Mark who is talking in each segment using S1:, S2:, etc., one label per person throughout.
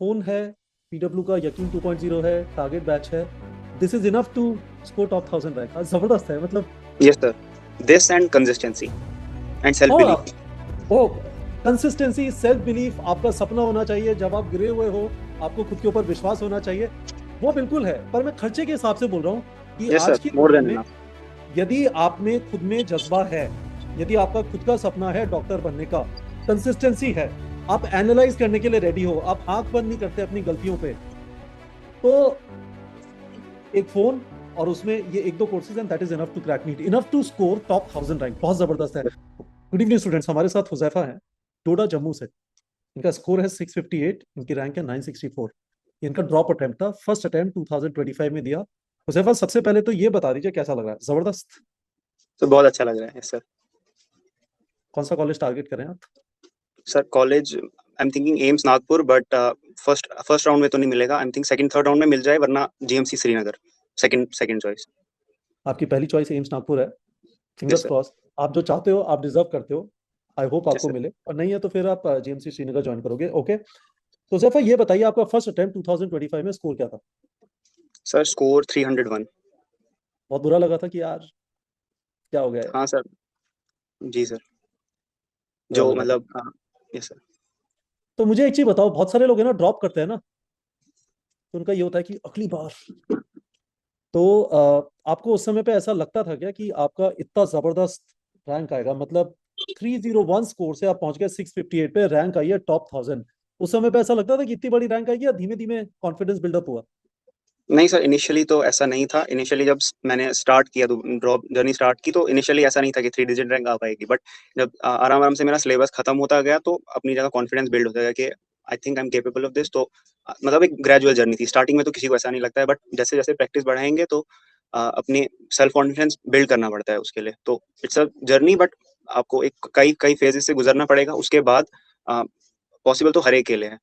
S1: Phone है, PW का यकीन 2.0 है, टारगेट बैच है। This is enough to score top 1000 rank. जबरदस्त है मतलब।
S2: Yes, sir. This and consistency and
S1: हाँ,
S2: self-belief.
S1: ओ कंसिस्टेंसी, सेल्फ बिलीफ आपका सपना होना चाहिए। जब आप गिरे हुए हो, आपको खुद के ऊपर विश्वास होना चाहिए। वो बिल्कुल है, पर मैं खर्चे के हिसाब से बोल रहा हूँ कि
S2: Yes,
S1: आज
S2: sir.
S1: की
S2: More
S1: दुनिया
S2: than
S1: में
S2: enough.
S1: यदि आप में खुद में जज्बा है, यदि आपका खुद का सपना है डॉक्टर बनने का, कंसिस्टेंसी है, आप एनालाइज करने के लिए रेडी हो, आप आंख बंद नहीं करते अपनी गलतियों पे, तो एक फोन और उसमें ये एक दो courses and that is enough to crack NEET, enough to score top 1000 rank. बहुत जबरदस्त है। गुड इवनिंग स्टूडेंट्स, हमारे साथ हुजैफा है, डोडा जम्मू से। इनका स्कोर है 658, इनकी रैंक है 964। इनका ड्रॉप अटेम्प्ट था, फर्स्ट अटेम्प्ट 2025 में दिया। हुजैफा, सबसे पहले तो ये बता दीजिए कैसा लग रहा है? जबरदस्त।
S2: तो बहुत अच्छा लग रहा है सर।
S1: कौन सा कॉलेज टारगेट करें आप?
S2: Sir college I am thinking AIIMS Nagpur, but first round में तो नहीं मिलेगा। I am think second third round में मिल जाए, वरना GMC Srinagar second second choice.
S1: आपकी पहली चॉइस एम्स नागपुर है।
S2: Yes
S1: fingers
S2: sir.
S1: क्रॉस। आप जो चाहते हो, आप डिजर्व करते हो। आई होप
S2: यस
S1: आपको
S2: सर।
S1: मिले, और नहीं है तो फिर आप जीएमसी श्रीनगर ज्वाइन करोगे। ओके, तो सैफा ये बताइए, आपका फर्स्ट अटेम्प्ट 2025 में स्कोर क्या था?
S2: Sir score 301।
S1: बहुत बुरा लगा था कि यार क्या हो गया है?
S2: हाँ सर। जी सर।
S1: बुरा
S2: जो
S1: लगा था।
S2: मतलब यस सर।
S1: तो मुझे एक चीज बताओ, बहुत सारे लोग है ना ड्रॉप करते हैं ना, तो उनका ये होता है कि अगली बार। तो आपको उस समय पे ऐसा लगता था क्या कि आपका इतना जबरदस्त रैंक आएगा? मतलब 301 स्कोर से आप पहुंच गए 658 पे, रैंक आई है टॉप 1000। उस समय पे ऐसा लगता था कि इतनी बड़ी रैंक आएगी, या धीमे धीमे कॉन्फिडेंस बिल्डअप हुआ?
S2: नहीं सर, इनिशियली तो ऐसा नहीं था। इनिशियली जब मैंने स्टार्ट किया, ड्रॉप जर्नी स्टार्ट की, तो इनिशियली ऐसा नहीं था कि 3 डिजिट रैंक आ पाएगी। बट जब आराम आराम से मेरा सिलेबस खत्म होता गया, तो अपनी जगह कॉन्फिडेंस बिल्ड होता गया कि I think I am capable of this. तो मतलब एक ग्रेजुअल जर्नी थी। स्टार्टिंग में तो किसी को ऐसा नहीं लगता है, बट जैसे जैसे प्रैक्टिस बढ़ाएंगे तो अपनी सेल्फ कॉन्फिडेंस बिल्ड करना पड़ता है उसके लिए। तो इट्स अ जर्नी, बट आपको एक कई कई फेजेस से गुजरना पड़ेगा उसके बाद। पॉसिबल तो हर एक के लिए है।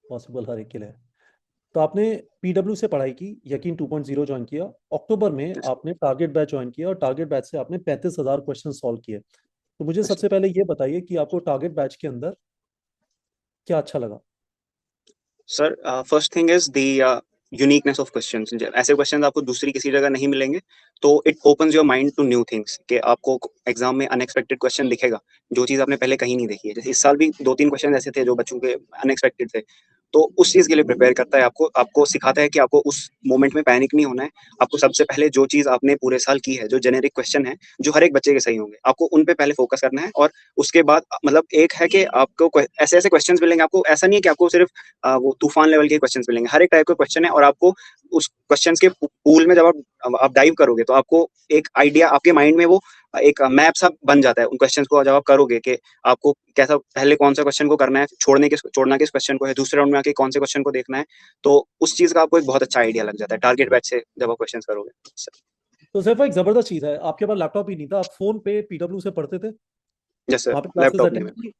S1: पॉसिबल हर एक के लिए है। तो आपने पीडब्ल्यू से पढ़ाई की, यकीन 2.0 ज्वाइन किया, अक्टूबर में
S2: Yes,
S1: आपने टारगेट बैच ज्वाइन किया, और टारगेट बैच से आपने 35,000 क्वेश्चन सॉल्व किए। तो मुझे
S2: yes,
S1: सबसे पहले ये बताइए कि आपको टारगेट बैच के अंदर क्या अच्छा लगा?
S2: Sir first thing is the uniqueness of questions. ऐसे क्वेश्चंस आपको दूसरी किसी जगह नहीं मिलेंगे। तो it opens your mind to new things, कि आपको एग्जाम में अनएक्सपेक्टेड क्वेश्चन दिखेगा, जो चीज आपने पहले कहीं नहीं देखी है। जैसे इस साल भी 2-3 क्वेश्चन ऐसे थे जो बच्चों के अनएक्सपेक्टेड थे। तो उस चीज के लिए प्रिपेयर करता है आपको। आपको सिखाता है कि आपको उस मोमेंट में पैनिक नहीं होना है। आपको सबसे पहले जो चीज आपने पूरे साल की है, जो जेनेरिक क्वेश्चन है, जो हर एक बच्चे के सही होंगे, आपको उन पे पहले फोकस करना है। और उसके बाद मतलब एक है कि आपको ऐसे ऐसे क्वेश्चंस मिलेंगे। आपको ऐसा नहीं है कि आपको सिर्फ वो तूफान लेवल के क्वेश्चंस मिलेंगे। हर एक टाइप के क्वेश्चन है, और आपको उस क्वेश्चंस के पूल में जब आप डाइव करोगे, तो आपको एक आइडिया आपके माइंड में वो एक मैप सा बन जाता है उन क्वेश्चंस को जब आप करोगे, कि आपको कैसा पहले कौन सा क्वेश्चन को करना है, छोड़ना किस क्वेश्चन को है, दूसरे राउंड में आके कौन से क्वेश्चन को देखना है। तो उस चीज का आपको एक बहुत अच्छा आइडिया लग जाता है टारगेट बैच से जब आप क्वेश्चन करोगे।
S1: तो सिर्फ एक जबरदस्त चीज है, आपके पास लैपटॉप ही नहीं था, आप फोन पे पीडब्ल्यू से पढ़ते थे,
S2: यस सर।
S1: वहां पे क्लासेस
S2: लैपटॉप नहीं
S1: अटेंड
S2: मेरे
S1: की,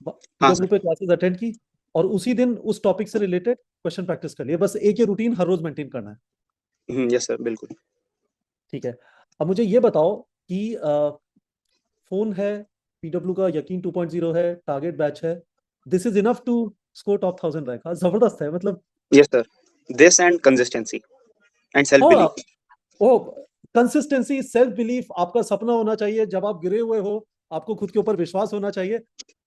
S2: पास। हाँ
S1: पीडब्ल्यू पे क्लासेस अटेंड की, और उसी दिन उस टॉपिक से रिलेटेड क्वेश्चन प्रैक्टिस कर लिए। बस एक ही रूटीन हर रोज मेंटेन करना है।
S2: सर। यस सर, बिल्कुल।
S1: ठीक है। अब मुझे ये बताओ कि फोन है, पीडब्ल्यू का यकीन 2.0 है, टारगेट बैच है। This is enough to score top 1000 rank. जबरदस्त है मतलब।
S2: Yes sir. This and consistency and self
S1: हाँ,
S2: बिलीफ।
S1: ओ कंसिस्टेंसी, सेल्फ बिलीफ आपका सपना होना चाहिए। जब आप गिरे हुए हो, आपको खुद के ऊपर विश्वास होना चाहिए।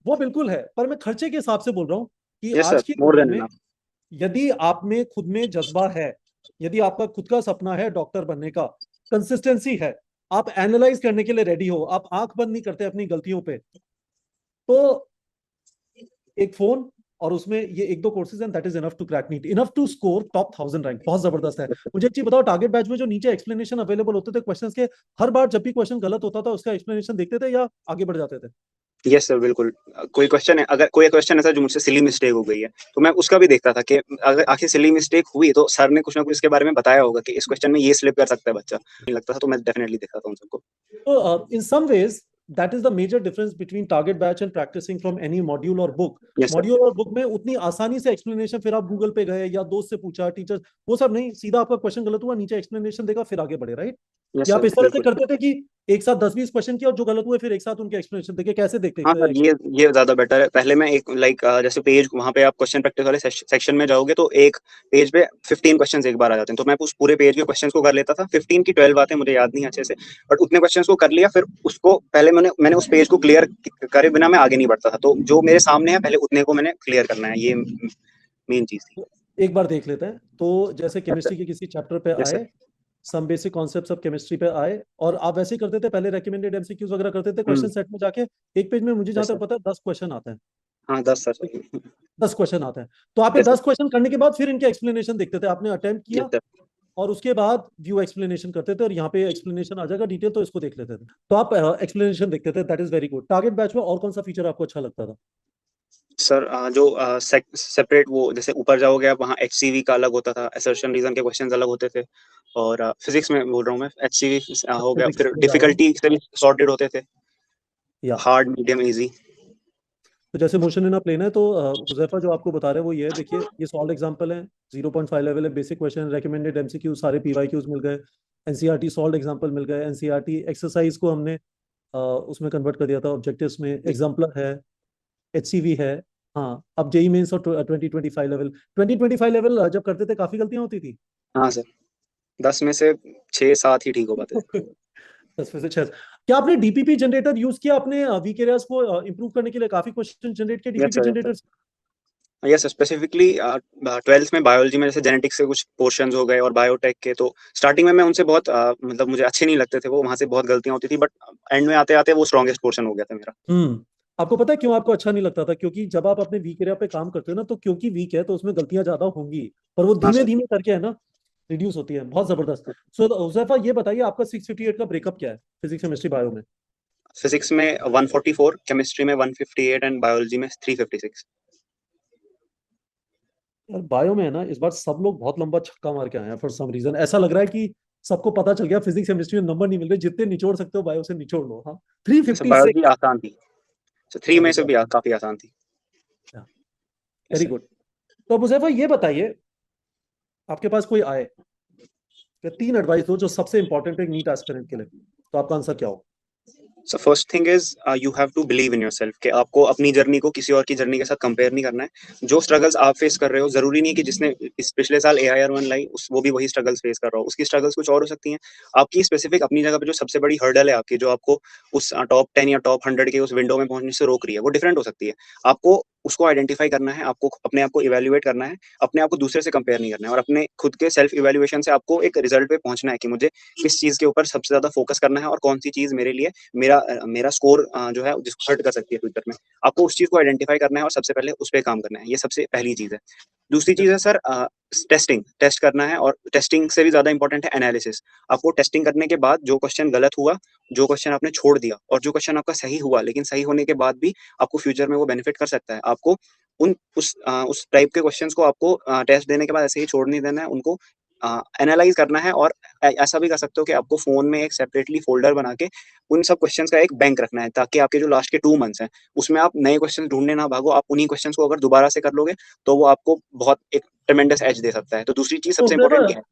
S1: वो बिल्कुल है, पर मैं खर्चे के हिसाब से बोल रहा हूँ कि
S2: यस
S1: आज
S2: सर,
S1: की
S2: मोर
S1: दुनिया
S2: देन
S1: में
S2: इनफ।
S1: यदि आप में खुद में जज्बा है, यदि आपका खुद का सपना है डॉक्टर बनने का, कंसिस्टेंसी है, आप एनालाइज करने के लिए रेडी हो, आप आंख बंद नहीं करते अपनी गलतियों पे, तो एक फोन और उसमें ये एक दो courses and that is enough to crack NEET, enough to score top 1000 rank. बहुत जबरदस्त है। मुझे एक चीज बताओ, टारगेट बैच में जो नीचे एक्सप्लेनेशन अवेलेबल होते थे क्वेश्चंस के, हर बार जब भी क्वेश्चन गलत होता था उसका एक्सप्लेनेशन देखते थे या आगे बढ़ जाते थे?
S2: यस सर, बिल्कुल। कोई क्वेश्चन है, अगर कोई क्वेश्चन ऐसा जो मुझसे सिली मिस्टेक हो गई है, तो मैं उसका भी देखता था कि अगर आखिर सिली मिस्टेक हुई तो सर ने कुछ ना कुछ इसके बारे में बताया होगा कि इस क्वेश्चन में ये स्लिप कर सकता है बच्चा। नहीं लगता था, तो मैं डेफिनेटली देखता था उन सबको।
S1: तो in some ways that is the major difference between target batch and practising from any module और बुक।
S2: Yes sir.
S1: मॉड्यूल और बुक में उतनी आसानी से एक्सप्लेनेशन, फिर आप गूगल पे गए या दोस्त से पूछा, टीचर, वो सब नहीं, सीधा आपका क्वेश्चन गलत हुआ, नीचे एक्सप्लेनेशन देखा, फिर आगे बढ़े, राइट?
S2: यस
S1: या आप
S2: सर,
S1: इस तरह से
S2: बिल्कुल।
S1: करते थे कि एक साथ 10-20 क्वेश्चन किया और जो गलत हुए फिर एक साथ उनके एक्सप्लेनेशन देखे, कैसे देखते
S2: हाँ
S1: हैं
S2: सर, ये ज्यादा बेटर है। पहले मैं एक जैसे पेज वहां पे आप क्वेश्चन प्रैक्टिस वाले सेक्शन में जाओगे तो एक पेज पे 15 क्वेश्चंस एक बार आ जाते हैं, तो मैं उस पूरे पेज के क्वेश्चंस को कर लेता था। 15 की 12 बातें मुझे याद नहीं अच्छे से, बट उतने क्वेश्चंस को कर लिया, फिर उसको पहले मैंने उस पेज को क्लियर करे बिना मैं आगे नहीं बढ़ता था। तो जो मेरे सामने है पहले उतने को मैंने क्लियर करना है, ये मेन चीज थी।
S1: एक बार देख लेते हैं। तो जैसे केमिस्ट्री के किसी चैप्टर पे
S2: यस सर।
S1: आए, some basic concepts of chemistry पे आए, और आप वैसे ही करते थे पहले, रेकमेंडेड एमसीक्यूज वगैरह करते थे क्वेश्चन सेट में जाके। एक पेज में मुझे जहां
S2: यस
S1: तक
S2: सर।
S1: पता है 10 क्वेश्चन आते हैं।
S2: हाँ 10 सर।
S1: 10 क्वेश्चन आते हैं। तो आपने
S2: यस सर।
S1: 10 क्वेश्चन करने के बाद फिर इनके एक्सप्लेनेशन देखते थे, आपने अटेम्प्ट
S2: यस
S1: किया
S2: सर।
S1: और उसके बाद व्यू एक्सप्लेनेशन करते थे, और यहाँ पे एक्सप्लेनेशन आ जाएगा डिटेल, तो इसको देख लेते थे। तो आप एक्सप्लेनेशन देखते थे, that is very good. Target batch में और कौन सा फीचर आपको अच्छा लगता था?
S2: सर जो सेपरेट वो जैसे ऊपर जाओगे आप, वहाँ एचसीवी का अलग होता था, असर्शन रीजन के क्वेश्चंस अलग होते थे। और फिजिक्स में बोल रहा हूँ मैं, एचसीवी हो गया,
S1: फिजिक्स
S2: फिर
S1: में जा रहा हूँ।
S2: डिफिकल्टी से भी सॉर्टेड होते थे,
S1: या
S2: हार्ड मीडियम इजी।
S1: तो जैसे मोशन इन अ प्लेन है, तो हुजैफा जो आपको बता रहे हैं वो ये है, देखिए ये सॉल्व एग्जांपल है, 0.5 लेवल है, बेसिक क्वेश्चन, रेकमेंडेड एमसीक्यू, सारे पीवाईक्यूज मिल गए, एनसीईआरटी सॉल्व एग्जांपल मिल गए, एनसीईआरटी एक्सरसाइज को हमने उसमें कन्वर्ट कर दिया था ऑब्जेक्टिव्स में, एग्जाम्पलर है, एचसीवी है। हाँ, अब जेई मेंस और 2025 लेवल जब करते थे काफी गलतियां होती थी।
S2: हाँ सर, 10 में से 6-7 ही ठीक हो पाते थे।
S1: 10 में से 6। क्या आपने डीपीपी जनरेटर यूज किया अपने वीक एरियाज को इंप्रूव करने के लिए? काफी क्वेश्चन जनरेट किए
S2: yes
S1: DPP
S2: sir, yes sir.
S1: Generator?
S2: Yes sir, specifically 12th में बायोलॉजी में जैसे जेनेटिक्स के कुछ पोर्शंस हो गए और बायोटेक के, तो स्टार्टिंग में मैं उनसे बहुत मतलब मुझे अच्छे नहीं लगते थे वो, वहां से बहुत गलतियां होती थी, बट एंड में आते आते वो स्ट्रॉन्गेस्ट पोर्शन हो गया था मेरा।
S1: आपको पता है क्यों आपको अच्छा नहीं लगता था? क्योंकि जब आप अपने वीक एरिया पे काम करते हो ना, तो क्योंकि वीक है तो उसमें गलतियां ज्यादा होंगी, पर वो
S2: हाँ
S1: धीमे
S2: सर।
S1: धीमे करके है ना रिड्यूस होती है। बहुत जबरदस्त। सो हुजैफा ये बताइए, आपका 658 का ब्रेकअप क्या है फिजिक्स, केमिस्ट्री, बायो में?
S2: फिजिक्स में 144, केमिस्ट्री में 158 एंड बायोलॉजी में 356।
S1: यार बायो में है ना, इस बार सब लोग बहुत लंबा छक्का मार के आए हैं फॉर सम रीजन। ऐसा लग रहा है कि सबको पता चल गया फिजिक्स केमिस्ट्री में नंबर नहीं मिल रहे, जितने निचोड़ सकते हो बायो से निचोड़ लो। हाँ,
S2: अच्छा, बायोलॉजी
S1: 356।
S2: आसान थी। अच्छा, 3 में से भी काफी आसान थी।
S1: वेरी
S2: ऐसे।
S1: गुड। तो अब हुजैफा ये बताइए, आपके पास कोई आए कि 3 एडवाइस दो जो सबसे इंपॉर्टेंट है एक नीट एस्पिरेंट के लिए, तो आपका आंसर क्या होगा?
S2: So first thing is you have to believe in yourself, कि आपको अपनी जर्नी को किसी और की जर्नी के साथ कंपेयर नहीं करना है। जो स्ट्रगल्स आप फेस कर रहे हो, जरूरी नहीं है कि जिसने इस पिछले साल AIR 1 लाई वो भी वही स्ट्रगल्स फेस कर रहा हो। उसकी स्ट्रगल्स कुछ और हो सकती हैं। आपकी स्पेसिफिक अपनी जगह पे जो सबसे बड़ी हर्डल है आपकी, जो आपको उस टॉप 10 या टॉप 100 के उस विंडो में पहुंचने से रोक रही है, वो डिफरेंट हो सकती है। आपको उसको आइडेंटिफाई करना है, आपको अपने आप को इवेल्युएट करना है, अपने आप को दूसरे से कंपेयर नहीं करना है, और अपने खुद के सेल्फ इवेल्युएशन से आपको एक रिजल्ट पे पहुंचना है कि मुझे किस चीज के ऊपर सबसे ज्यादा फोकस करना है और कौन सी चीज मेरे लिए मेरा मेरा स्कोर जो है जिसको हर्ट कर सकती है फ्यूचर में। आपको उस चीज को आइडेंटिफाई करना है और सबसे पहले उस पर काम करना है, ये सबसे पहली चीज है। दूसरी चीज है सर, टेस्ट करना है, और टेस्टिंग से भी ज्यादा इंपॉर्टेंट है एनालिसिस। आपको टेस्टिंग करने के बाद जो क्वेश्चन गलत हुआ, जो क्वेश्चन आपने छोड़ दिया, और जो क्वेश्चन आपका सही हुआ लेकिन सही होने के बाद भी आपको फ्यूचर में वो बेनिफिट कर सकता है, आपको उस टाइप के क्वेश्चंस को आपको टेस्ट देने के बाद ऐसे ही छोड़ नहीं देना है, उनको एनालाइज करना है। और ऐसा भी कर सकते हो कि आपको फोन में एक सेपरेटली फोल्डर बना के उन सब क्वेश्चंस का एक बैंक रखना है, ताकि आपके जो लास्ट के 2 मंथ्स हैं उसमें आप नए क्वेश्चन ढूंढने ना भागो, आप उन्हीं क्वेश्चंस को अगर दोबारा से कर लोगे तो वो आपको बहुत एक ट्रेमेंडस एज दे सकता है। तो दूसरी चीज
S1: तो
S2: सबसे
S1: हुजैफा
S2: इंपॉर्टेंट ये है।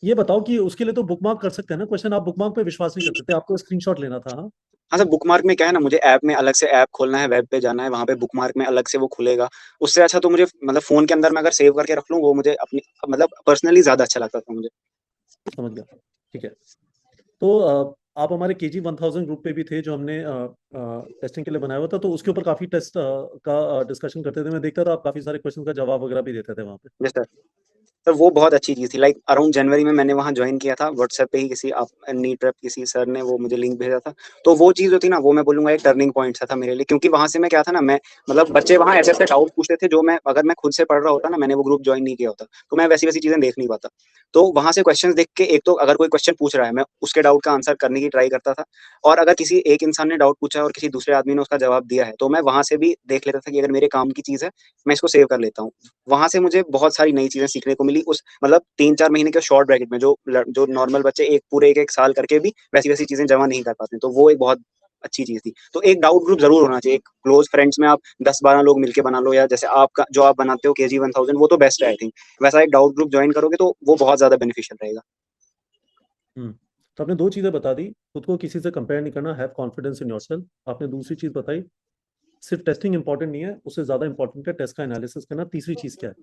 S1: ये बताओ कि उसके लिए तो बुकमार्क कर सकते हैं ना क्वेश्चन, आप बुकमार्क पे विश्वास नहीं करते थे, आपको स्क्रीनशॉट लेना था। हाँ,
S2: हाँ सर, बुकमार्क में क्या है ना, मुझे ऐप में अलग से ऐप खोलना है, वेब पे जाना है, वहां पे बुकमार्क में अलग से वो खुलेगा। उससे अच्छा तो मुझे मतलब फोन के अंदर मैं अगर सेव करके रख लूँ, वो मुझे अपनी मतलब पर्सनली ज्यादा अच्छा लगता था मुझे।
S1: समझ गया। ठीक है। तो आप हमारे KG 1000 ग्रुप पे भी थे, जो हमने टेस्टिंग के लिए बनाया हुआ था, तो उसके ऊपर काफी टेस्ट का डिस्कशन करते थे। मैं देखता था आप काफी सारे क्वेश्चन का जवाब वगैरह भी देते थे वहाँ पे।
S2: यस सर, वो बहुत अच्छी चीज थी। लाइक अराउंड जनवरी में मैंने वहाँ ज्वाइन किया था, व्हाट्सएप पे ही किसी आप नीट प्रेप किसी सर ने वो मुझे लिंक भेजा था। तो वो चीज जो थी ना, वो मैं बोलूंगा एक टर्निंग पॉइंट सा था मेरे लिए, क्योंकि वहां से मैं क्या था ना, मैं मतलब बच्चे वहाँ ऐसे ऐसे डाउट पूछते थे जो मैं अगर मैं खुद से पढ़ रहा होता ना, मैंने वो ग्रुप ज्वाइन नहीं किया होता, तो मैं वैसी वैसी चीजें देख नहीं पाता। तो वहां से क्वेश्चन देख के, एक तो अगर कोई क्वेश्चन पूछ रहा है, मैं उसके डाउट का आंसर करने की ट्राई करता था, और अगर किसी एक इंसान ने डाउट पूछा है और किसी दूसरे आदमी ने उसका जवाब दिया है, तो मैं वहां से भी देख लेता था कि अगर मेरे काम की चीज है, मैं इसको सेव कर लेता हूँ। वहां से मुझे बहुत सारी नई चीजें सीखने को मिली, उस मतलब 3-4 महीने के शॉर्ट ब्रैकेट में, जो नॉर्मल बच्चे एक पूरे एक साल करके भी वैसी वैसी चीजें जमा नहीं कर पाते, तो वो एक बहुत अच्छी चीज थी। तो एक डाउट ग्रुप जरूर होना चाहिए, एक क्लोज फ्रेंड्स में आप 10-12 लोग मिलके बना लो, या जैसे आपका जो आप बनाते हो KG 1000, वो तो बेस्ट है आई थिंक। वैसा एक डाउट ग्रुप ज्वाइन करोगे तो वो बहुत ज्यादा बेनिफिशियल रहेगा।
S1: हम्म। तो आपने दो चीजें बता दी, खुद को किसी से कंपेयर नहीं करना, हैव कॉन्फिडेंस इन योरसेल्फ। आपने दूसरी चीज बताई, सिर्फ टेस्टिंग इंपॉर्टेंट नहीं है, उससे ज्यादा इंपॉर्टेंट है टेस्ट का एनालिसिस करना। तीसरी चीज क्या है?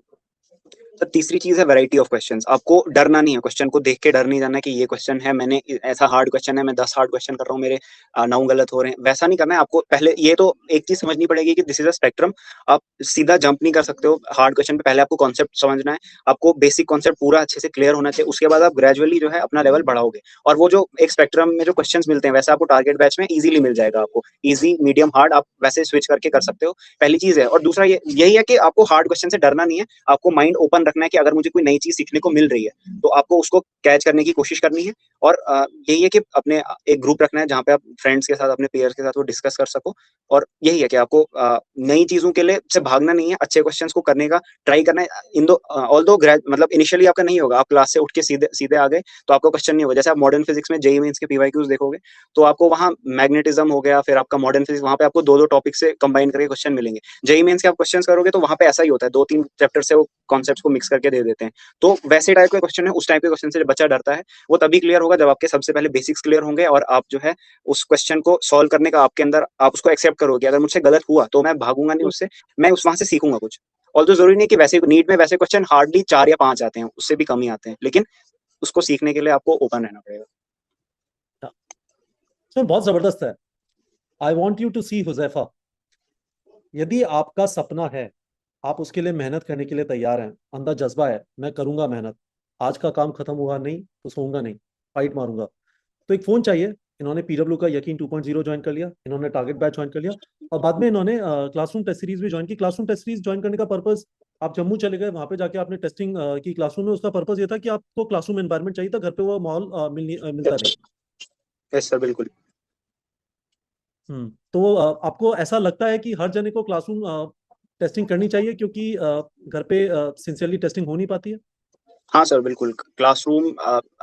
S2: तो तीसरी चीज है वैरायटी ऑफ क्वेश्चंस। आपको डरना नहीं है, क्वेश्चन को देख के डर नहीं जाना कि ये क्वेश्चन है, मैंने ऐसा हार्ड क्वेश्चन है, मैं 10 हार्ड क्वेश्चन कर रहा हूँ, मेरे 9 गलत हो रहे हैं, वैसा नहीं करना है आपको। पहले ये तो एक चीज समझनी पड़ेगी कि दिस इज अ स्पेक्ट्रम। आप सीधा जंप नहीं कर सकते हो हार्ड क्वेश्चन पे, पहले आपको कॉन्सेप्ट समझना है, आपको बेसिक कॉन्सेप्ट पूरा अच्छे से क्लियर होना चाहिए, उसके बाद आप ग्रेजुअली जो है अपना लेवल बढ़ाओगे, और वो जो एक स्पेक्ट्रम में जो क्वेश्चन मिलते हैं वैसे आपको टारगेट बैच में इजीली मिल जाएगा। आपको इजी, मीडियम, हार्ड आप वैसे स्विच करके कर सकते हो, पहली चीज है। और दूसरा यही है कि आपको हार्ड क्वेश्चन से डरना नहीं है, आपको माइंड ओपन रखना है कि अगर मुझे कोई नई चीज सीखने को मिल रही है तो आपको उसको कैच करने की कोशिश करनी है। और यही है कि अपने एक ग्रुप रखना है जहाँ पे आप फ्रेंड्स के साथ, अपने पेयर्स के साथ वो डिस्कस कर सको। और यही है कि आपको नई चीजों के लिए से भागना नहीं है, अच्छे क्वेश्चंस को करने का ट्राई करना है। इन दो ऑल दो मतलब इनिशियली आपका नहीं होगा, आप क्लास से उठ के सीधे सीधे आ गए तो आपका क्वेश्चन नहीं होगा। जैसे आप मॉडर्न फिजिक्स में जेईई मेंस के पीवाईक्यूज देखोगे तो आपको वहाँ मैग्नेटिज्म हो गया, फिर आपका मॉडर्न फिजिक्स, वहाँ पे आपको दो दो टॉपिक से कंबाइन करके क्वेश्चन मिलेंगे। जेईई मेंस के आप क्वेश्चन करोगे तो वहाँ पे ऐसा ही होता है, 2-3 चैप्टर से वो कॉन्सेप्ट्स को मिक्स करके दे देते हैं। तो वैसे टाइप के क्वेश्चन है, उस टाइप के क्वेश्चन से बच्चा डरता है, वो तभी क्लियर होगा जब आपके सबसे पहले बेसिक्स क्लियर होंगे और आप जो है उस क्वेश्चन को सॉल्व करने का आपके अंदर, आप उसको एक्सेप्ट करोगे। अगर मुझसे गलत हुआ तो मैं भागूंगा नहीं उससे, मैं उस वहां से सीखूंगा कुछ। और तो जरूरी नहीं कि वैसे नीट में वैसे क्वेश्चन हार्डली 4 या 5 आते हैं, उससे भी कम ही आते हैं, लेकिन उसको सीखने के लिए आपको ओपन रहना पड़ेगा।
S1: तो बहुत जबरदस्त है। आई वॉन्ट यू टू सी हुजैफा, यदि आपका सपना है, आप उसके लिए मेहनत करने के लिए तैयार हैं, अंदर जज्बा है, मैं करूंगा मेहनत, आज का काम खत्म हुआ नहीं तो सोऊंगा नहीं, फाइट मारूंगा, तो एक फोन चाहिए। इन्होंने पीडब्ल्यू का यकीन 2.0 ज्वाइन कर लिया, इन्होंने टारगेट बैच ज्वाइन कर लिया, और बाद में इन्होंने क्लासरूम टेस्ट सीरीज भी ज्वाइन की। क्लासरूम टेस्ट सीरीज ज्वाइन करने का पर्पस, आप जम्मू चले गए, वहां पे जाके आपने टेस्टिंग की क्लासरूम में, उसका पर्पस ये था कि आपको क्लासरूम एनवायरनमेंट चाहिए था, घर पे वो माहौल मिलता नहीं।
S2: यस सर, बिल्कुल।
S1: तो आपको ऐसा लगता है कि हर जने को क्लासरूम टेस्टिंग करनी चाहिए, क्योंकि घर पे सिंसियरली टेस्टिंग हो नहीं पाती है?
S2: हाँ सर, बिल्कुल। क्लासरूम,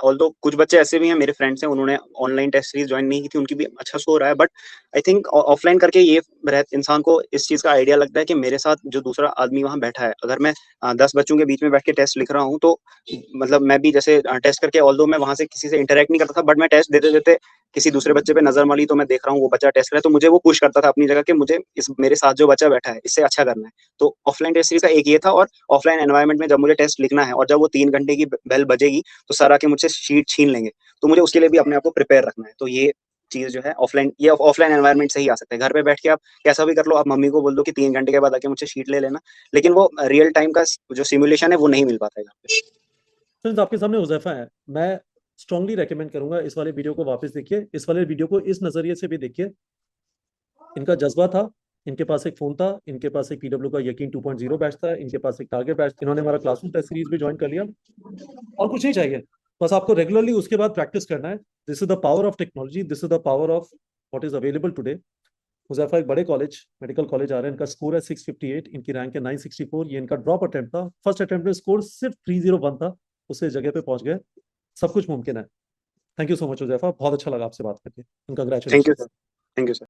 S2: ऑल्दो कुछ बच्चे ऐसे भी हैं, मेरे फ्रेंड्स हैं, उन्होंने ऑनलाइन टेस्ट सीरीज ज्वाइन नहीं की थी, उनकी भी अच्छा स्कोर आया, बट आई थिंक ऑफलाइन करके ये इंसान को इस चीज़ का आइडिया लगता है कि मेरे साथ जो दूसरा आदमी वहाँ बैठा है, अगर मैं 10 बच्चों के बीच में बैठ के टेस्ट लिख रहा हूँ तो मतलब मैं भी जैसे टेस्ट करके, ऑल्दो मैं वहाँ से किसी से इंटरेक्ट नहीं करता था, बट मैं टेस्ट देते देते किसी दूसरे बच्चे पे नजर मारी तो मैं देख रहा हूँ वो बच्चा टेस्ट कर रहा है, तो मुझे वो पुश करता था अपनी जगह कि मुझे इस मेरे साथ जो बच्चा बैठा है इससे अच्छा करना है। तो ऑफलाइन टेस्ट सीरीज का एक ये था। और ऑफलाइन एनवायरनमेंट में जब मुझे टेस्ट लिखना है और जब वो 3 घंटे की बेल बजेगी तो सर आके मुझसे शीट छीन लेंगे, तो मुझे उसके लिए भी अपने आप को प्रिपेयर रखना है। तो ये चीज जो है ऑफलाइन, ये ऑफलाइन एनवायरनमेंट से ही आ सकता है। घर पे बैठ के आप कैसा भी कर लो, आप मम्मी को बोल दो कि 3 घंटे के बाद आके मुझसे शीट ले लेना, लेकिन वो रियल टाइम का जो सिमुलेशन है वो नहीं मिल पाता है घर पे।
S1: तो आपके सामने हुजैफा है, मैं स्ट्रांगली रेकमेंड करूंगा इस वाले वीडियो को वापस देखिए, इस वाले वीडियो को इस नजरिए से भी देखिए। इनका जज्बा था, इनके पास एक फोन था, इनके पास एक पीडब्ल्यू का यकीन 2.0 बैच था, इनके पास एक टारगेट बैच, इन्होंने हमारा क्लासरूम टेस्ट सीरीज भी ज्वाइन कर लिया, और कुछ नहीं चाहिए। बस आपको रेगुलरली उसके बाद प्रैक्टिस करना है। This is the power of technology, this is the power of what is available today. Huzaifa एक बड़े कॉलेज, मेडिकल कॉलेज आ रहे हैं, इनका स्कोर है 658, इनकी रैंक है 964। ये इनका ड्रॉप अटेम्प्ट था, फर्स्ट अटेम्प्ट में स्कोर सिर्फ 301 था, उससे इस जगह पे पहुंच गए। सब कुछ मुमकिन है। Thank you so much Huzaifa, बहुत अच्छा लगा आपसे बात करके,
S2: thank you
S1: congratulation.
S2: Sir. Thank you sir.